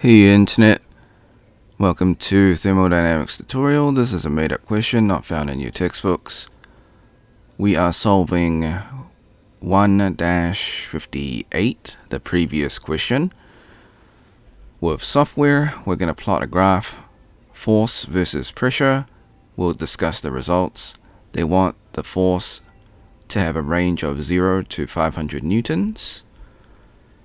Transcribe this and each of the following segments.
Hey Internet, welcome to Thermodynamics tutorial. This is a made-up question not found in your textbooks. We are solving 1-58, the previous question. With software, we're going to plot a graph, force versus pressure. We'll discuss the results. They want the force to have a range of 0 to 500 newtons.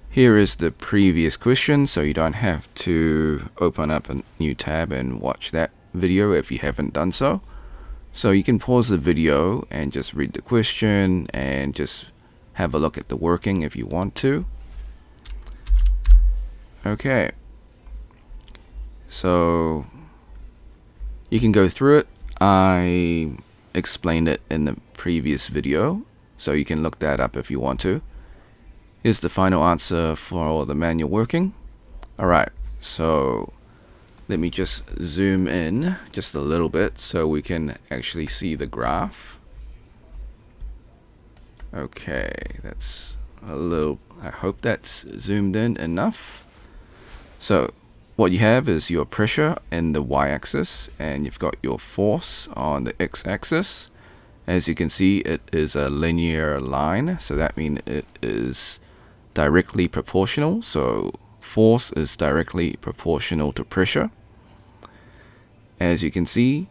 Here is the previous question, so you don't have to open up a new tab and watch that video if you haven't done so. So you can pause the video and just read the question and just have a look at the working if you want to. Okay. So you can go through it. I explained it in the previous video, so you can look that up if you want to. Here's the final answer for the manual working. Alright, so let me just zoom in just a little bit so we can actually see the graph. Okay, that's a little, I hope that's zoomed in enough. So what you have is your pressure in the y-axis, and you've got your force on the x-axis. As you can see, it is a linear line, so that means it is directly proportional. So force is directly proportional to pressure. As you can see,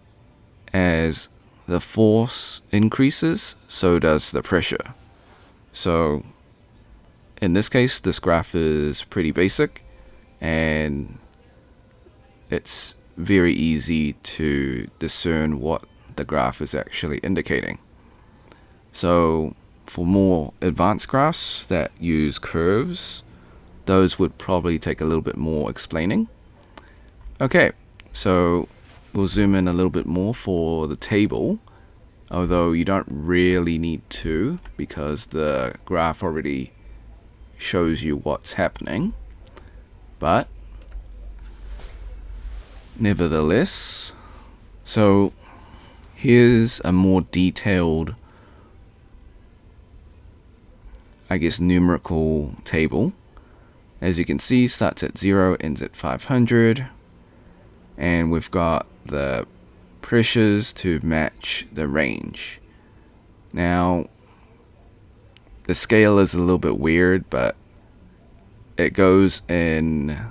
as the force increases, so does the pressure. So in this case, this graph is pretty basic, and it's very easy to discern what the graph is actually indicating. So for more advanced graphs that use curves, those would probably take a little bit more explaining. Okay, so we'll zoom in a little bit more for the table, although you don't really need to because the graph already shows you what's happening. But nevertheless, so here's a more detailed, I guess, numerical table. As you can see, starts at 0, ends at 500, and we've got the pressures to match the range. Now, the scale is a little bit weird, but it goes in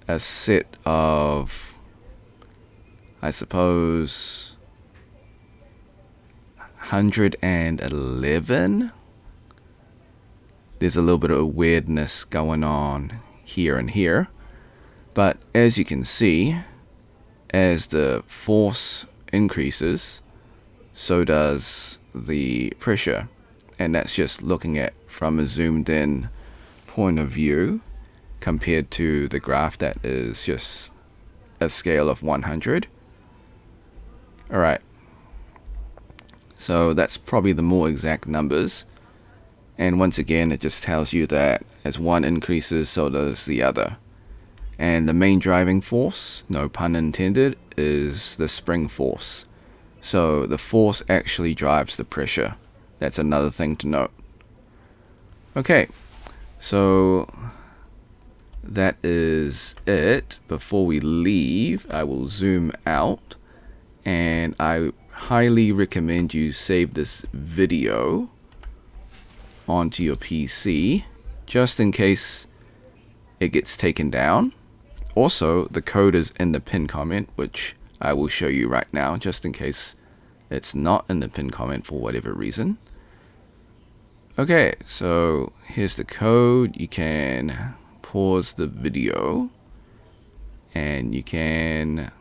a set of, I suppose, 111. There's a little bit of weirdness going on here and here. But as you can see, as the force increases, so does the pressure. And that's just looking at from a zoomed in point of view compared to the graph that is just a scale of 100. Alright. So that's probably the more exact numbers. And once again, it just tells you that as one increases, so does the other. And the main driving force, no pun intended, is the spring force. So the force actually drives the pressure. That's another thing to note. Okay, so that is it. Before we leave, I will zoom out, and I highly recommend you save this video onto your PC just in case it gets taken down. Also, the code is in the pinned comment, which I will show you right now just in case it's not in the pinned comment for whatever reason. Okay, so here's the code. You can pause the video and you can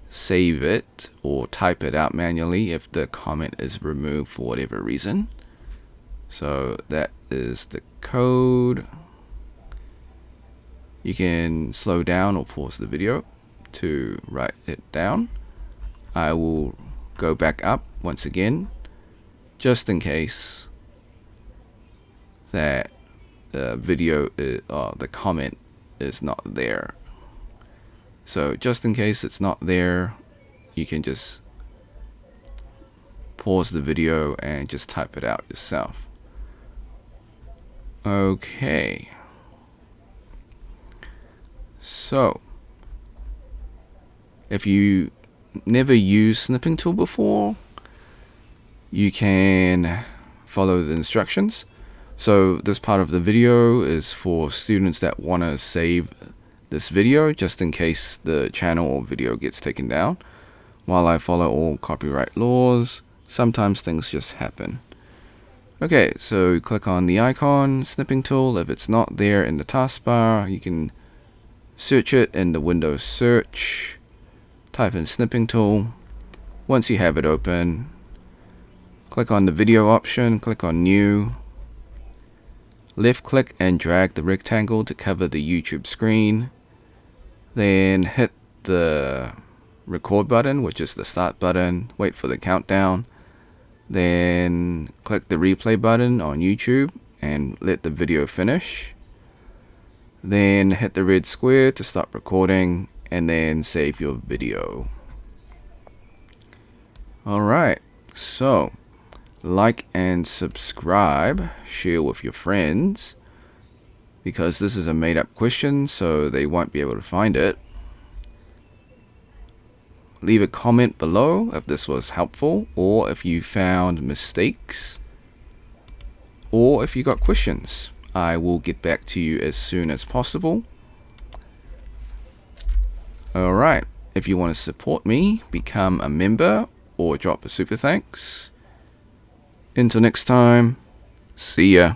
save it or type it out manually if the comment is removed for whatever reason. So that is the code. You can slow down or pause the video to write it down. I will go back up once again just in case that the video the comment is not there. So just in case it's not there, you can just pause the video and just type it out yourself. Okay. So if you never used snipping tool before, you can follow the instructions. So this part of the video is for students that want to save this video just in case the channel or video gets taken down. While I follow all copyright laws, sometimes things just happen. Okay, so click on the icon, snipping tool. If it's not there in the taskbar, you can search it in the Windows search. Type in snipping tool. Once you have it open, click on the video option, click on new. Left click and drag the rectangle to cover the YouTube screen. Then hit the record button, which is the start button. Wait for the countdown. Then click the replay button on YouTube and let the video finish. Then hit the red square to stop recording and then save your video. Alright, so like and subscribe, share with your friends, because this is a made up question so they won't be able to find it. Leave a comment below if this was helpful, or if you found mistakes, or if you got questions. I will get back to you as soon as possible. Alright, if you want to support me, become a member or drop a super thanks. Until next time, see ya.